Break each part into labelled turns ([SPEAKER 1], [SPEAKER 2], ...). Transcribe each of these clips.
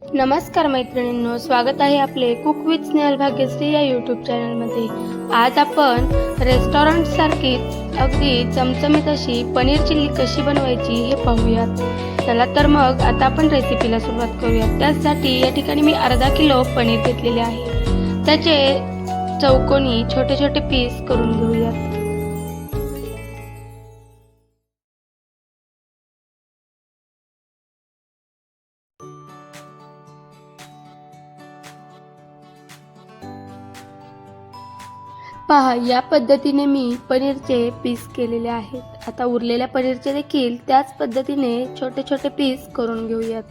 [SPEAKER 1] नमस्कार मैत्रिणींनो, स्वागत आहे आपले कुक विथ स्नेहल भाग्यश्री या यूट्यूब चॅनलमध्ये। आज आपण रेस्टॉरंट सारखीच अगदी चमचमीत अशी पनीर चिल्ली कशी बनवायची हे पाहूयात। चला तर मग आता आपण रेसिपीला सुरुवात करूयात। त्यासाठी या ठिकाणी मी अर्धा किलो पनीर घेतलेले आहे। त्याचे चौकोनी छोटे छोटे पीस करून घेऊयात। पहा, या पद्धतीने मी पनीरचे पीस केलेले आहेत। आता उरलेल्या पनीरचे देखील त्याच पद्धतीने छोटे छोटे पीस करून घेऊयात।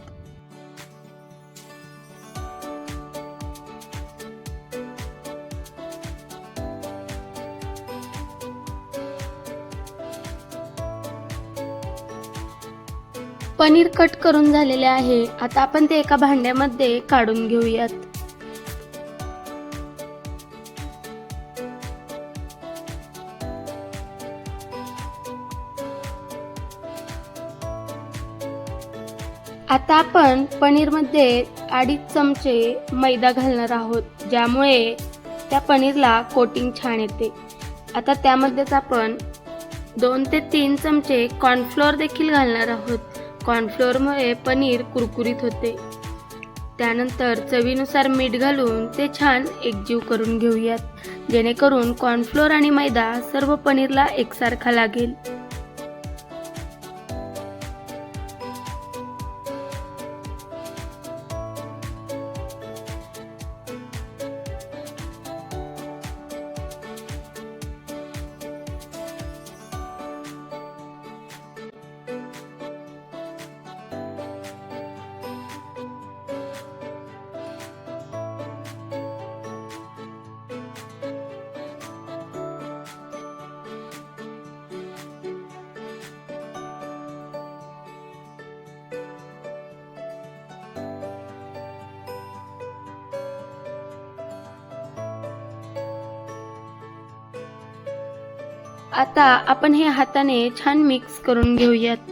[SPEAKER 1] पनीर कट करून झालेले आहे। आता आपण ते एका भांड्यामध्ये काढून घेऊयात। आता आपण पनीरमध्ये 2.5 चमचे मैदा घालणार आहोत, ज्यामुळे त्या पनीरला कोटिंग छान येते। आता त्यामध्येच आपण 2 ते 3 चमचे कॉर्नफ्लोअर देखील घालणार आहोत। कॉर्नफ्लोअरमुळे पनीर कुरकुरीत होते। त्यानंतर चवीनुसार मीठ घालून ते छान एकजीव करून घेऊयात, जेणेकरून कॉर्नफ्लोअर आणि मैदा सर्व पनीरला एकसारखा लागेल। आता आपण हे हाताने छान मिक्स करून घेऊयात।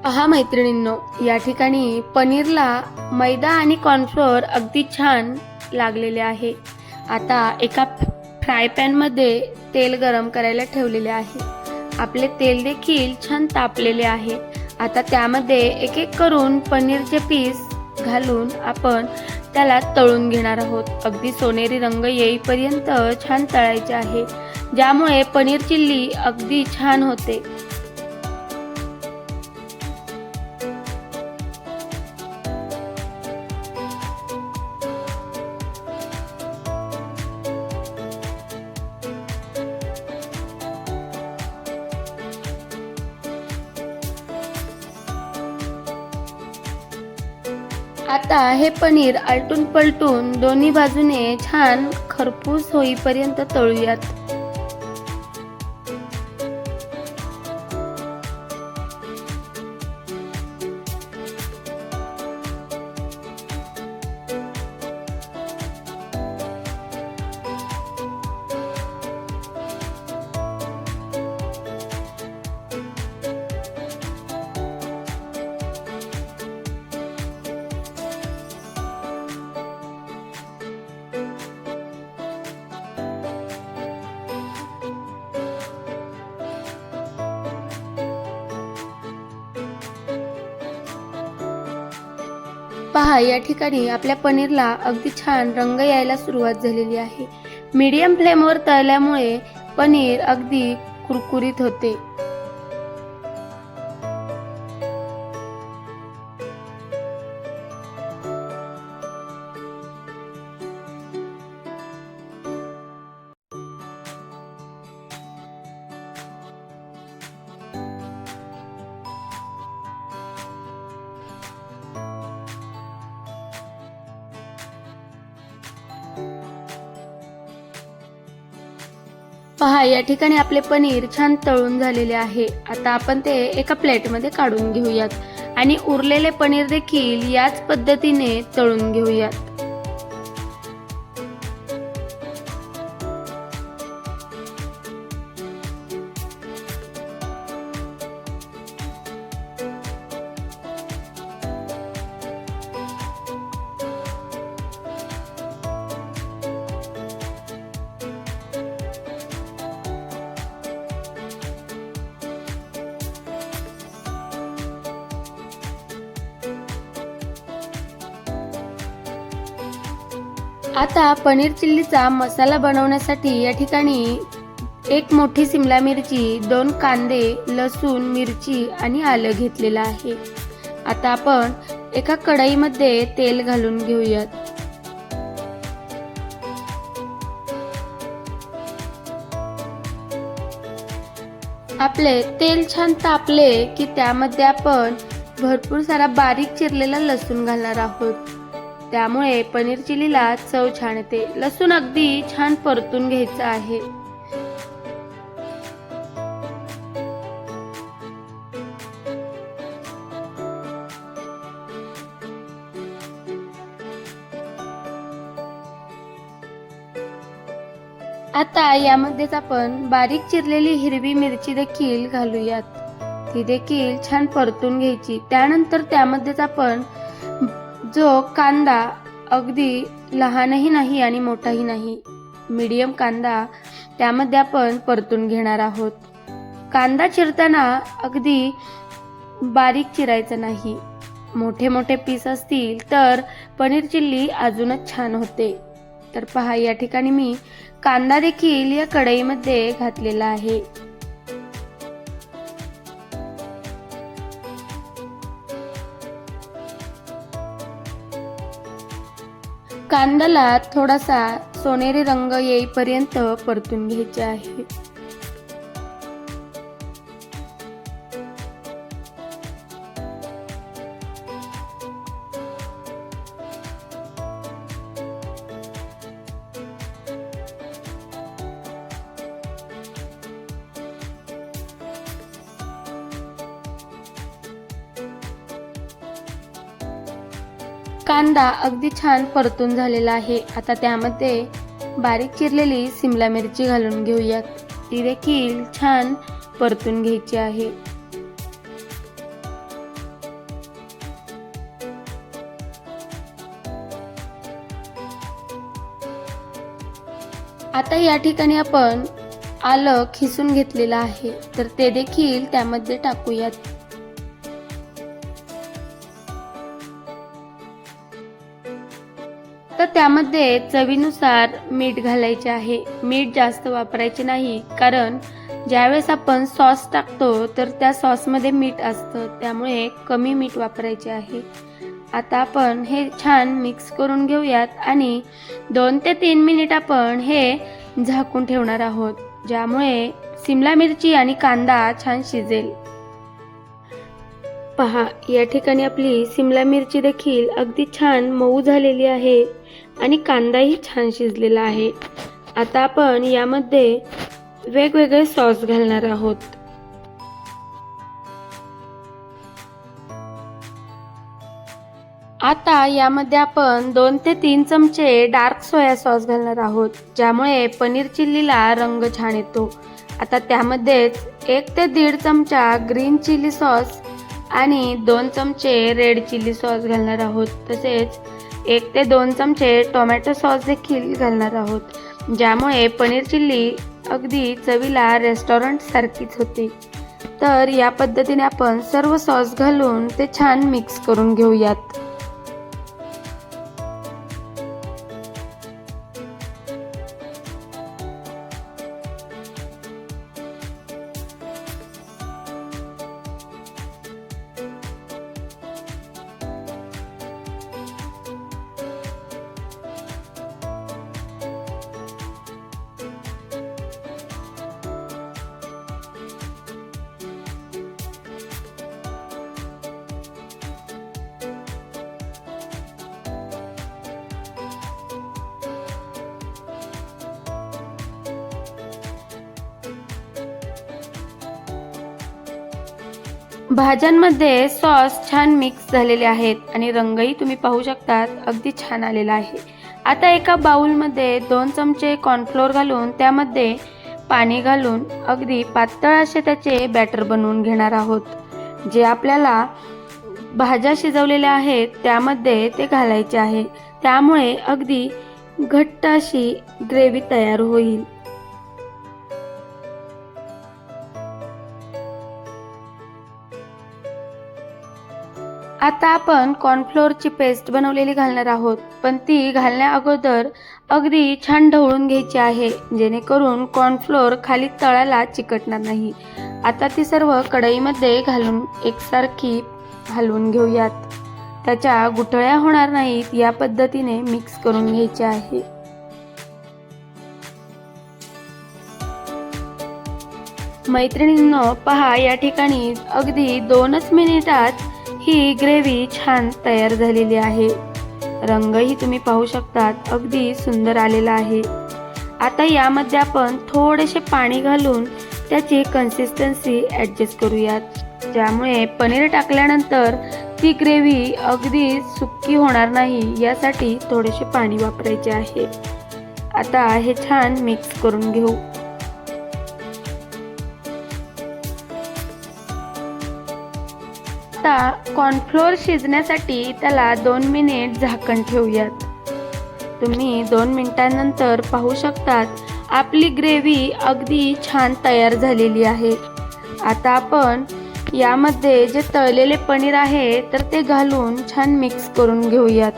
[SPEAKER 1] पहा मैत्रिणींनो, या ठिकाणी पनीरला मैदा आणि कॉर्नफ्लोअर अगदी छान लागलेले आहे। आता एका फ्राय पॅन मध्ये तेल गरम करायला ठेवलेले आहे। आपले तेल देखील छान तापलेले आहे। आता त्यामध्ये एक एक करून पनीरचे पीस घालून आपण त्याला तळून घेणार आहोत। अगदी सोनेरी रंग येईपर्यंत छान तळायचे आहे, ज्यामुळे पनीर चिल्ली अगदी छान होते। आता हे पनीर आलटून पलटून दोन्ही बाजूने छान खरपूस होईपर्यंत तळूयात। पहा, या ठिकाणी आपल्या पनीरला अगदी छान रंग यायला सुरुवात झालेली आहे। मीडियम फ्लेमवर तळल्यामुळे पनीर अगदी कुरकुरीत होते। पहा, या ठिकाणी आपले पनीर छान तळून झालेले आहे। आता आपण ते एका प्लेटमध्ये काढून घेऊयात आणि उरलेले पनीर देखील याच पद्धतीने तळून घेऊयात। आता पनीर चिल्लीचा मसाला बनवण्यासाठी या ठिकाणी एक मोठी सिमला मिरची, 2 कांदे, लसूण, मिरची आणि आलं घेतलेलं आहे. आता आपण एका कढईमध्ये तेल घालून घेऊयात. आपले तेल छान तापले की त्यामध्ये आपण भरपूर सारा बारीक चिरलेला लसूण घालणार आहोत. त्यामुळे पनीर चिल्लीला चव छान येते. लसूण अगदी छान परतून घ्यायचा आहे. आता यामध्येच आपण बारीक चिरलेली हिरवी मिरची देखील घालूयात. ती देखील छान परतून घ्यायची. त्यानंतर त्यामध्येच आपण जो कांदा, अगदी लहानही नाही आणि मोठाही नाही, मीडियम कांदा त्यामध्ये आपण परतून घेणार आहोत. कांदा चिरताना अगदी बारीक चिरायचा नाही. मोठे मोठे पीस असतील तर पनीर चिल्ली अजूनच छान होते. तर पहा, या ठिकाणी मी कांदा देखील या कढईमध्ये घातलेला आहे. कांद्याला थोडासा सोनेरी रंग येईपर्यंत परतून घ्यायचे आहे. कांदा अगदी छान परतून झालेला आहे. आता त्यामध्ये बारीक चिरलेली सिमला मिरची घालून घेऊयात. ती देखील छान परतून घ्यायची आहे. आता या ठिकाणी आपण आलं खिसून घेतलेलं आहे, तर ते देखील त्यामध्ये टाकूयात. तर त्यामध्ये चवीनुसार मीठ घालायचे आहे. मीठ जास्त वापरायचे नाही, कारण ज्यावेळेस आपण सॉस टाकतो तर त्या सॉसमध्ये मीठ असतं, त्यामुळे कमी मीठ वापरायचे आहे. आता आपण हे छान मिक्स करून घेऊयात आणि 2 ते 3 मिनिट आपण हे झाकून ठेवणार आहोत, ज्यामुळे सिमला मिरची आणि कांदा छान शिजेल. पहा, या ठिकाणी आपली सिमला मिरची देखील अगदी छान मऊ झालेली आहे आणि कांदाही छान शिजलेला आहे. आता आपण यामध्ये वेगवेगळे सॉस घालणार आहोत. आता यामध्ये आपण 2 ते 3 चमचे डार्क सोया सॉस घालणार आहोत, ज्यामुळे पनीर चिल्लीला रंग छान येतो. आता त्यामध्येच 1 ते 1.5 चमचा ग्रीन चिली सॉस आणि 2 चमचे रेड चिली सॉस घालणार आहोत. तसेच 1 ते 2 चमचे टोमॅटो सॉस देखील घालणार आहोत, ज्यामुळे पनीर चिल्ली अगदी चवीला रेस्टॉरंट सारखीच होते. तर या पद्धतीने आपण सर्व सॉस घालून ते छान मिक्स करून घेऊयात. भाज्यांमध्ये सॉस छान मिक्स झालेले आहेत आणि रंगही तुम्ही पाहू शकतात, अगदी छान आलेला आहे. आता एका बाउलमध्ये 2 चमचे कॉर्नफ्लोअर घालून त्यामध्ये पाणी घालून अगदी पातळ असे त्याचे बॅटर बनवून घेणार आहोत. जे आपल्याला भाज्या शिजवलेल्या आहेत त्यामध्ये ते घालायचे आहे. त्यामुळे अगदी घट्ट अशी ग्रेव्ही तयार होईल. आता आपण कॉर्नफ्लोअरची पेस्ट बनवलेली घालणार आहोत, पण ती घालण्या अगोदर अगदी छान ढवळून घ्यायची आहे, जेणेकरून कॉर्नफ्लोअर खाली तळाला चिकटणार नाही. आता ती सर्व कढईमध्ये घालून एकसारखी हलवून घेऊयात. त्याच्या गुठळ्या होणार नाहीत या पद्धतीने मिक्स करून घ्यायचे आहे. मैत्रिणींनो, पहा या ठिकाणी अगदी 2च मिनिटात ही ग्रेव्ही छान तयार झालेली आहे. रंगही तुम्ही पाहू शकतात, अगदी सुंदर आलेला आहे. आता यामध्ये आपण थोडेसे पाणी घालून त्याची कन्सिस्टन्सी ॲडजस्ट करूयात, ज्यामुळे पनीर टाकल्यानंतर ती ग्रेव्ही अगदी सुक्की होणार नाही यासाठी थोडेसे पाणी वापरायचे आहे. आता हे छान मिक्स करून घेऊ. आता कॉर्नफ्लोअर शिजण्यासाठी त्याला 2 मिनिट झाकण ठेवूयात. तुम्ही 2 मिनिटांनंतर पाहू शकतात, आपली ग्रेव्ही अगदी छान तयार झालेली आहे. आता आपण यामध्ये जे तळलेले पनीर आहे तर ते घालून छान मिक्स करून घेऊयात.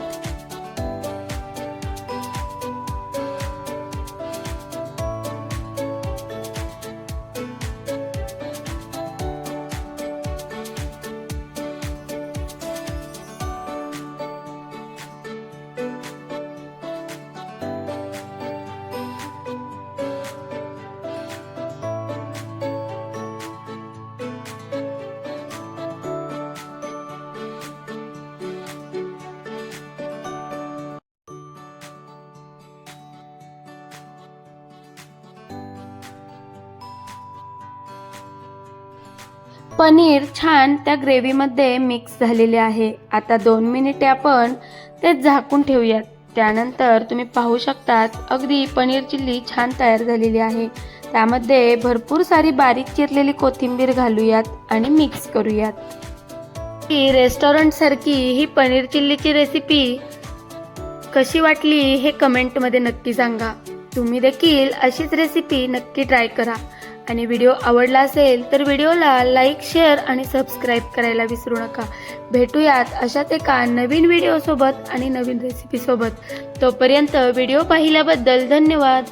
[SPEAKER 1] पनीर छान त्या ग्रेव्हीमध्ये मिक्स झालेले आहे. आता 2 मिनिटे आपण ते झाकून ठेवूयात. त्यानंतर तुम्ही पाहू शकतात, अगदी पनीर चिल्ली छान तयार झालेली आहे. त्यामध्ये भरपूर सारी बारीक चिरलेली कोथिंबीर घालूयात आणि मिक्स करूयात. ही रेस्टॉरंटसारखी ही पनीर चिल्लीची रेसिपी कशी वाटली हे कमेंटमध्ये नक्की सांगा. तुम्ही देखील अशीच रेसिपी नक्की ट्राय करा. आणि व्हिडिओ आवडला असेल तर व्हिडिओला लाईक, शेअर आणि सबस्क्राईब करायला विसरू नका. भेटूयात अशाच एका नवीन व्हिडिओसोबत आणि नवीन रेसिपीसोबत. तोपर्यंत व्हिडिओ पाहिल्याबद्दल धन्यवाद.